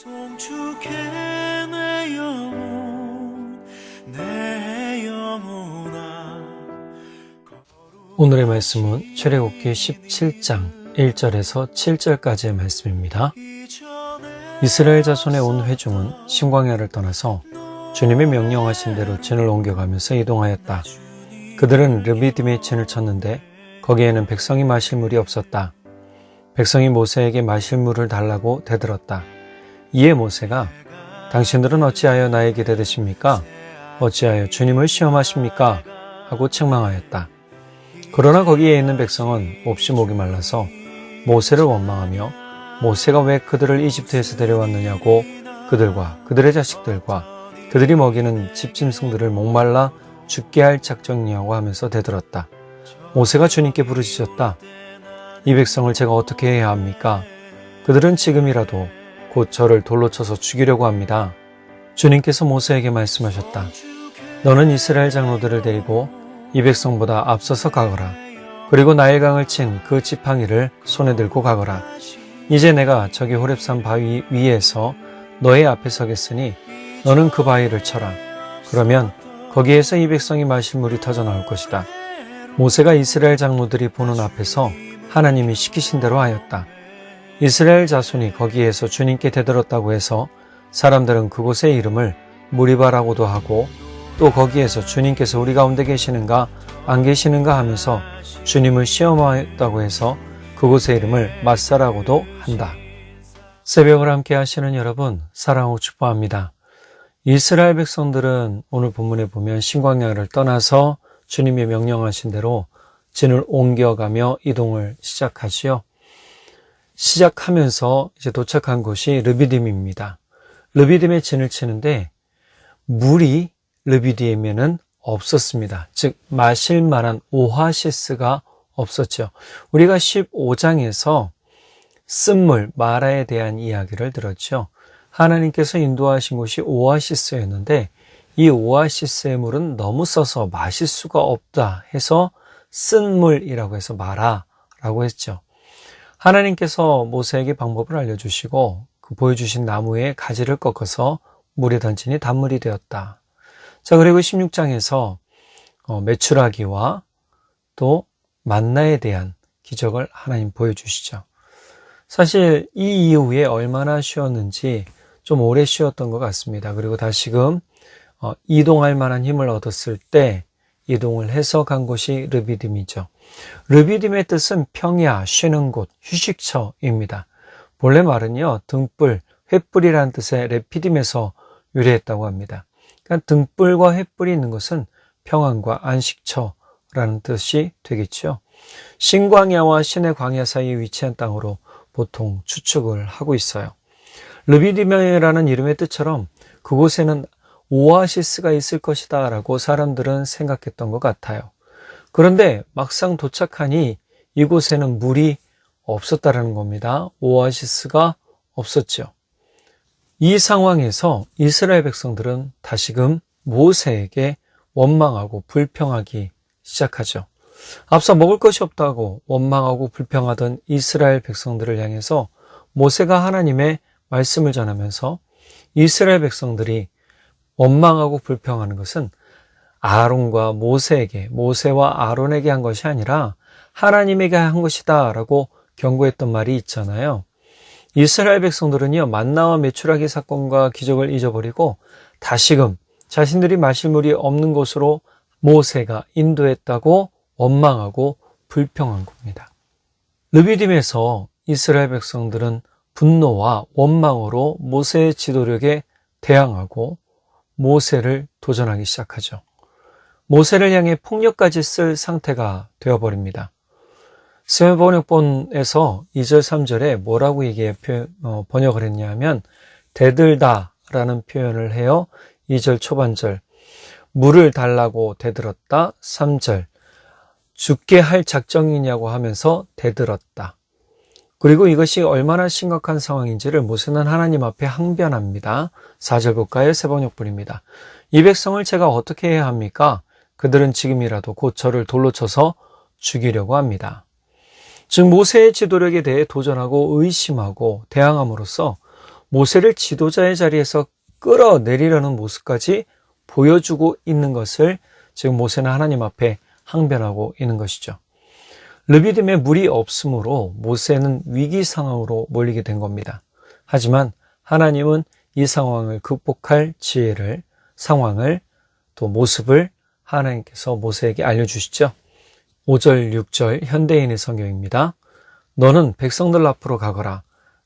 송축해 내 영혼 내 영혼아. 오늘의 말씀은 출애굽기 17장 1절에서 7절까지의 말씀입니다. 이스라엘 자손의 온 회중은 신광야를 떠나서 주님의 명령하신 대로 진을 옮겨가면서 이동하였다. 그들은 르비딤에 진을 쳤는데 거기에는 백성이 마실 물이 없었다. 백성이 모세에게 마실 물을 달라고 대들었다. 이에 모세가 당신들은 어찌하여 나에게 대드십니까? 어찌하여 주님을 시험하십니까? 하고 책망하였다. 그러나 거기에 있는 백성은 몹시 목이 말라서 모세를 원망하며 모세가 왜 그들을 이집트에서 데려왔느냐고 그들과 그들의 자식들과 그들이 먹이는 집짐승들을 목말라 죽게 할 작정이냐고 하면서 대들었다. 모세가 주님께 부르짖었다. 이 백성을 제가 어떻게 해야 합니까? 그들은 지금이라도 곧 저를 돌로 쳐서 죽이려고 합니다. 주님께서 모세에게 말씀하셨다. 너는 이스라엘 장로들을 데리고 이 백성보다 앞서서 가거라. 그리고 나일강을 친 그 지팡이를 손에 들고 가거라. 이제 내가 저기 호렙산 바위 위에서 너의 앞에 서겠으니 너는 그 바위를 쳐라. 그러면 거기에서 이 백성이 마실 물이 터져 나올 것이다. 모세가 이스라엘 장로들이 보는 앞에서 하나님이 시키신 대로 하였다. 이스라엘 자손이 거기에서 주님께 대들었다고 해서 사람들은 그곳의 이름을 무리바라고도 하고 또 거기에서 주님께서 우리 가운데 계시는가 안 계시는가 하면서 주님을 시험하였다고 해서 그곳의 이름을 마사라고도 한다. 새벽을 함께 하시는 여러분 사랑하고 축복합니다. 이스라엘 백성들은 오늘 본문에 보면 신광야를 떠나서 주님이 명령하신 대로 진을 옮겨가며 이동을 시작하지요. 시작하면서 이제 도착한 곳이 르비딤입니다. 르비딤에 진을 치는데 물이 르비딤에는 없었습니다. 즉 마실 만한 오아시스가 없었죠. 우리가 15장에서 쓴물 마라에 대한 이야기를 들었죠. 하나님께서 인도하신 곳이 오아시스였는데 이 오아시스의 물은 너무 써서 마실 수가 없다 해서 쓴물이라고 해서 마라라고 했죠. 하나님께서 모세에게 방법을 알려주시고 그 보여주신 나무의 가지를 꺾어서 물에 던지니 단물이 되었다. 자, 그리고 16장에서 메추라기와 또 만나에 대한 기적을 하나님 보여주시죠. 사실 이 이후에 얼마나 쉬었는지 좀 오래 쉬었던 것 같습니다. 그리고 다시금 이동할 만한 힘을 얻었을 때 이동을 해서 간 곳이 르비딤이죠. 르비딤의 뜻은 평야, 쉬는 곳, 휴식처입니다. 본래 말은요, 등불, 횃불이라는 뜻의 레피딤에서 유래했다고 합니다. 그러니까 등불과 횃불이 있는 것은 평안과 안식처라는 뜻이 되겠죠. 신광야와 신의 광야 사이에 위치한 땅으로 보통 추측을 하고 있어요. 르비딤이라는 이름의 뜻처럼 그곳에는 오아시스가 있을 것이다 라고 사람들은 생각했던 것 같아요. 그런데 막상 도착하니 이곳에는 물이 없었다라는 겁니다. 오아시스가 없었죠. 이 상황에서 이스라엘 백성들은 다시금 모세에게 원망하고 불평하기 시작하죠. 앞서 먹을 것이 없다고 원망하고 불평하던 이스라엘 백성들을 향해서 모세가 하나님의 말씀을 전하면서 이스라엘 백성들이 원망하고 불평하는 것은 아론과 모세에게, 모세와 아론에게 한 것이 아니라 하나님에게 한 것이다 라고 경고했던 말이 있잖아요. 이스라엘 백성들은요, 만나와 메추라기 사건과 기적을 잊어버리고 다시금 자신들이 마실 물이 없는 곳으로 모세가 인도했다고 원망하고 불평한 겁니다. 르비딤에서 이스라엘 백성들은 분노와 원망으로 모세의 지도력에 대항하고 모세를 도전하기 시작하죠. 모세를 향해 폭력까지 쓸 상태가 되어버립니다. 세번역본에서 2절 3절에 뭐라고 이게 번역을 했냐 하면 대들다라는 표현을 해요. 2절 초반절 물을 달라고 대들었다. 3절 죽게 할 작정이냐고 하면서 대들었다. 그리고 이것이 얼마나 심각한 상황인지를 모세는 하나님 앞에 항변합니다. 4절 볼까요? 세번역본입니다. 이 백성을 제가 어떻게 해야 합니까? 그들은 지금이라도 곧 저를 돌로 쳐서 죽이려고 합니다. 즉 모세의 지도력에 대해 도전하고 의심하고 대항함으로써 모세를 지도자의 자리에서 끌어내리려는 모습까지 보여주고 있는 것을 지금 모세는 하나님 앞에 항변하고 있는 것이죠. 르비딤에 물이 없으므로 모세는 위기 상황으로 몰리게 된 겁니다. 하지만 하나님은 이 상황을 극복할 지혜를, 상황을, 또 모습을 하나님께서 모세에게 알려주시죠. 5절, 6절 현대인의 성경입니다. 너는 백성들 앞으로 가거라.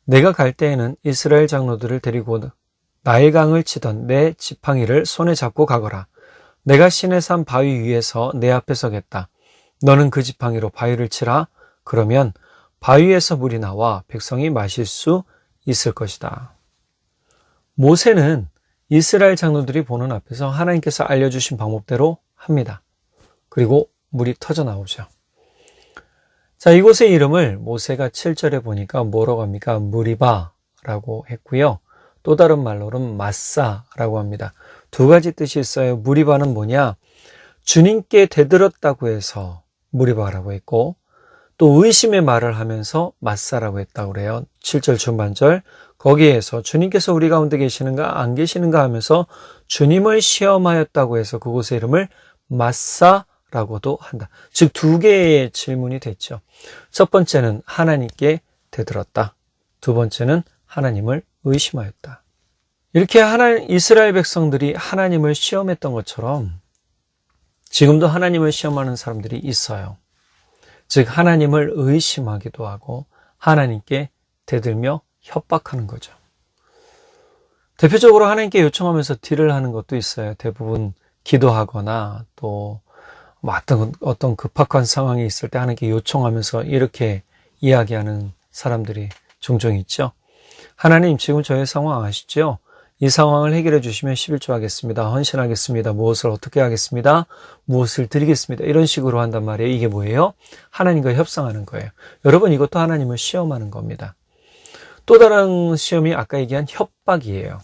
내가 갈 때에는 이스라엘 장로들을 데리고 나일강을 치던 내 지팡이를 손에 잡고 가거라. 내가 시내산 바위 위에서 내 앞에 서겠다. 너는 그 지팡이로 바위를 치라. 그러면 바위에서 물이 나와 백성이 마실 수 있을 것이다. 모세는 이스라엘 장로들이 보는 앞에서 하나님께서 알려주신 방법대로 합니다. 그리고 물이 터져 나오죠. 자, 이곳의 이름을 모세가 7절에 보니까 뭐라고 합니까? 무리바라고 했고요. 또 다른 말로는 마사라고 합니다. 두 가지 뜻이 있어요. 무리바는 뭐냐? 주님께 대들었다고 해서 무리바라고 했고, 또 의심의 말을 하면서 마사라고 했다고 그래요. 7절 중반절. 거기에서 주님께서 우리 가운데 계시는가 안 계시는가 하면서 주님을 시험하였다고 해서 그곳의 이름을 마사라고도 한다. 즉 두 개의 질문이 됐죠. 첫 번째는 하나님께 대들었다. 두 번째는 하나님을 의심하였다. 이렇게 이스라엘 백성들이 하나님을 시험했던 것처럼 지금도 하나님을 시험하는 사람들이 있어요. 즉 하나님을 의심하기도 하고 하나님께 대들며 협박하는 거죠. 대표적으로 하나님께 요청하면서 딜을 하는 것도 있어요. 대부분 기도하거나 또 어떤 급박한 상황이 있을 때 하나님께 요청하면서 이렇게 이야기하는 사람들이 종종 있죠. 하나님, 지금 저의 상황 아시죠? 이 상황을 해결해 주시면 11조 하겠습니다. 헌신하겠습니다. 무엇을 어떻게 하겠습니다. 무엇을 드리겠습니다. 이런 식으로 한단 말이에요. 이게 뭐예요? 하나님과 협상하는 거예요. 여러분, 이것도 하나님을 시험하는 겁니다. 또 다른 시험이 아까 얘기한 협박이에요.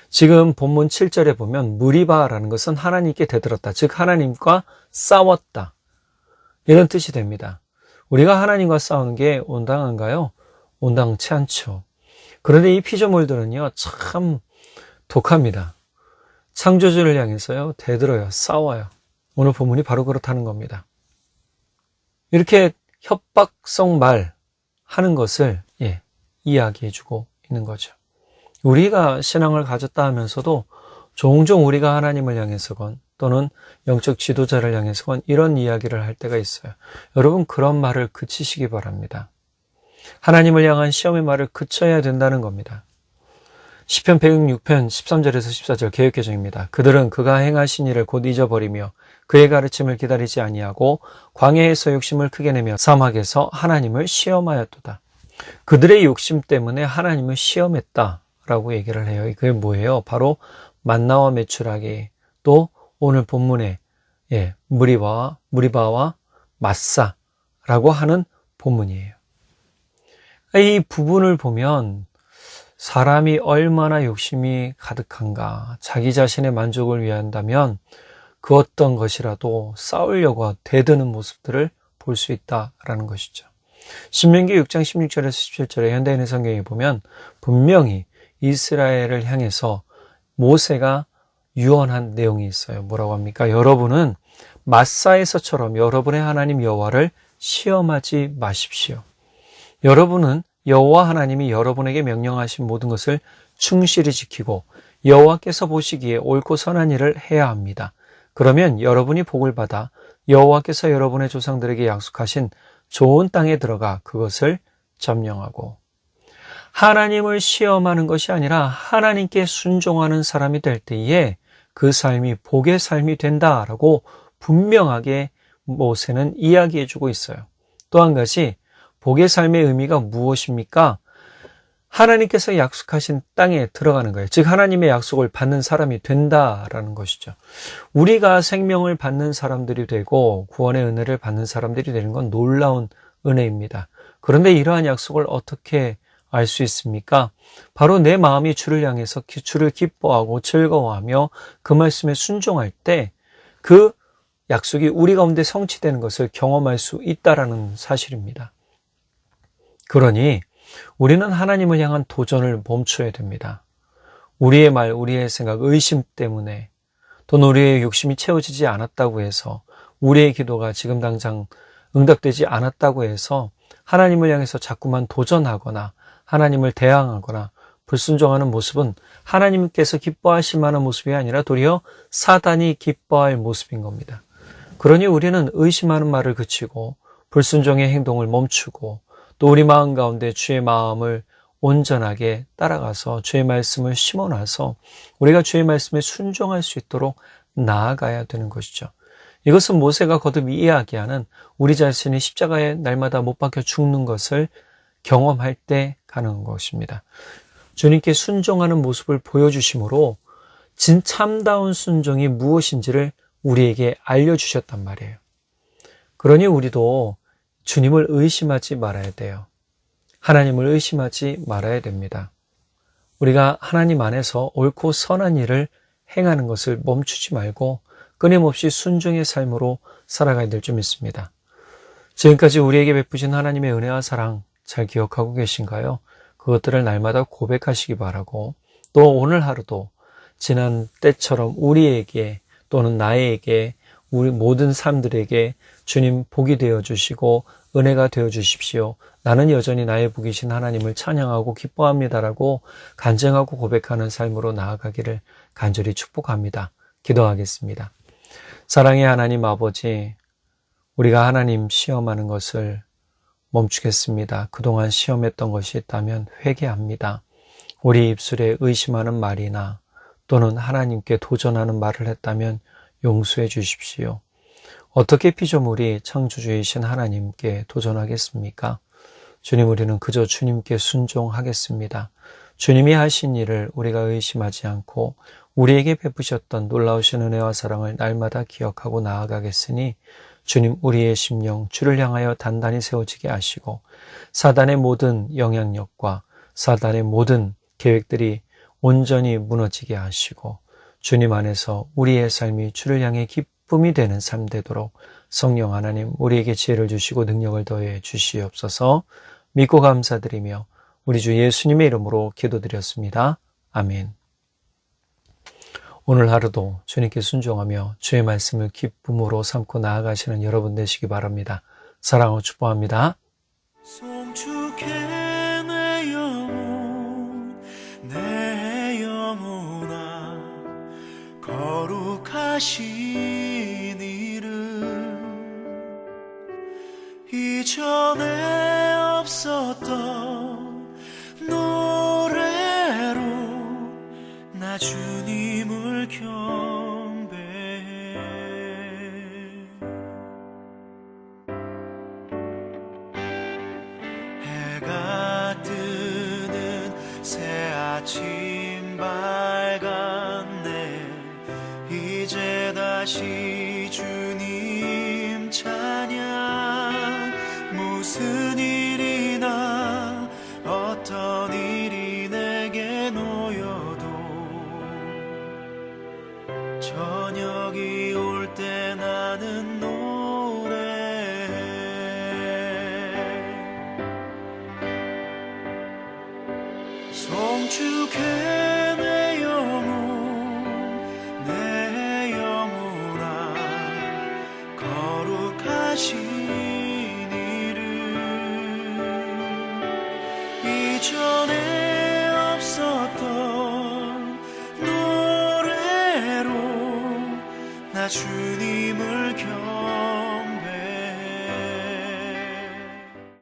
지금 본문 7절에 보면 무리바라는 것은 하나님께 대들었다. 즉 하나님과 싸웠다. 이런 뜻이 됩니다. 우리가 하나님과 싸우는 게 온당한가요? 온당치 않죠. 그런데 이 피조물들은요, 참 독합니다. 창조주를 향해서요, 대들어요, 싸워요. 오늘 본문이 바로 그렇다는 겁니다. 이렇게 협박성 말 하는 것을 이야기해주고 있는 거죠. 우리가 신앙을 가졌다 하면서도 종종 우리가 하나님을 향해서건 또는 영적 지도자를 향해서건 이런 이야기를 할 때가 있어요. 여러분, 그런 말을 그치시기 바랍니다. 하나님을 향한 시험의 말을 그쳐야 된다는 겁니다. 시편 106편 13절에서 14절 개역개정입니다. 그들은 그가 행하신 일을 곧 잊어버리며 그의 가르침을 기다리지 아니하고 광야에서 욕심을 크게 내며 사막에서 하나님을 시험하였도다. 그들의 욕심 때문에 하나님을 시험했다라고 얘기를 해요. 그게 뭐예요? 바로 만나와 메추라기, 또 오늘 본문에 무리바와 마사라고 하는 본문이에요. 이 부분을 보면 사람이 얼마나 욕심이 가득한가, 자기 자신의 만족을 위한다면 그 어떤 것이라도 싸우려고 대드는 모습들을 볼 수 있다라는 것이죠. 신명기 6장 16절에서 17절에 현대인의 성경에 보면 분명히 이스라엘을 향해서 모세가 유언한 내용이 있어요. 뭐라고 합니까? 여러분은 마사에서처럼 여러분의 하나님 여호와를 시험하지 마십시오. 여러분은 여호와 하나님이 여러분에게 명령하신 모든 것을 충실히 지키고 여호와께서 보시기에 옳고 선한 일을 해야 합니다. 그러면 여러분이 복을 받아 여호와께서 여러분의 조상들에게 약속하신 좋은 땅에 들어가 그것을 점령하고, 하나님을 시험하는 것이 아니라 하나님께 순종하는 사람이 될 때에 그 삶이 복의 삶이 된다라고 분명하게 모세는 이야기해주고 있어요. 또 한 가지, 복의 삶의 의미가 무엇입니까? 하나님께서 약속하신 땅에 들어가는 거예요. 즉 하나님의 약속을 받는 사람이 된다라는 것이죠. 우리가 생명을 받는 사람들이 되고 구원의 은혜를 받는 사람들이 되는 건 놀라운 은혜입니다. 그런데 이러한 약속을 어떻게 알 수 있습니까? 바로 내 마음이 주를 향해서 주를 기뻐하고 즐거워하며 그 말씀에 순종할 때 그 약속이 우리 가운데 성취되는 것을 경험할 수 있다라는 사실입니다. 그러니 우리는 하나님을 향한 도전을 멈춰야 됩니다. 우리의 말, 우리의 생각, 의심 때문에 또는 우리의 욕심이 채워지지 않았다고 해서 우리의 기도가 지금 당장 응답되지 않았다고 해서 하나님을 향해서 자꾸만 도전하거나 하나님을 대항하거나 불순종하는 모습은 하나님께서 기뻐하실 만한 모습이 아니라 도리어 사단이 기뻐할 모습인 겁니다. 그러니 우리는 의심하는 말을 그치고 불순종의 행동을 멈추고 또 우리 마음 가운데 주의 마음을 온전하게 따라가서 주의 말씀을 심어놔서 우리가 주의 말씀에 순종할 수 있도록 나아가야 되는 것이죠. 이것은 모세가 거듭 이야기하는 우리 자신이 십자가에 날마다 못 박혀 죽는 것을 경험할 때 가능한 것입니다. 주님께 순종하는 모습을 보여주심으로 진 참다운 순종이 무엇인지를 우리에게 알려주셨단 말이에요. 그러니 우리도 주님을 의심하지 말아야 돼요. 하나님을 의심하지 말아야 됩니다. 우리가 하나님 안에서 옳고 선한 일을 행하는 것을 멈추지 말고 끊임없이 순종의 삶으로 살아가야 될 줄 믿습니다. 지금까지 우리에게 베푸신 하나님의 은혜와 사랑 잘 기억하고 계신가요? 그것들을 날마다 고백하시기 바라고 또 오늘 하루도 지난 때처럼 우리에게 또는 나에게 우리 모든 사람들에게 주님 복이 되어 주시고 은혜가 되어 주십시오. 나는 여전히 나의 복이신 하나님을 찬양하고 기뻐합니다라고 간증하고 고백하는 삶으로 나아가기를 간절히 축복합니다. 기도하겠습니다. 사랑의 하나님 아버지, 우리가 하나님 시험하는 것을 멈추겠습니다. 그동안 시험했던 것이 있다면 회개합니다. 우리 입술에 의심하는 말이나 또는 하나님께 도전하는 말을 했다면 용서해 주십시오. 어떻게 피조물이 창조주이신 하나님께 도전하겠습니까? 주님, 우리는 그저 주님께 순종하겠습니다. 주님이 하신 일을 우리가 의심하지 않고 우리에게 베푸셨던 놀라우신 은혜와 사랑을 날마다 기억하고 나아가겠으니 주님, 우리의 심령 주를 향하여 단단히 세워지게 하시고 사단의 모든 영향력과 사단의 모든 계획들이 온전히 무너지게 하시고 주님 안에서 우리의 삶이 주를 향해 기쁨이 되는 삶 되도록 성령 하나님 우리에게 지혜를 주시고 능력을 더해 주시옵소서. 믿고 감사드리며 우리 주 예수님의 이름으로 기도드렸습니다. 아멘. 오늘 하루도 주님께 순종하며 주의 말씀을 기쁨으로 삼고 나아가시는 여러분 되시기 바랍니다. 사랑하고 축복합니다. 송축해 내 영혼 내 영혼아 거룩하신 이름 이전에 없었던 노래로 나 주님을 경배해 해가 뜨는 새 아침 밝았네 이제 다시 주님 찬양 무슨 일이나 어떤 일이 내게 놓여도 저녁이 올 때 나는 노래해 송축해 내 영혼 내 영혼아 거룩하신 이름 이전에 없었던 노래로 나 주님을 경배해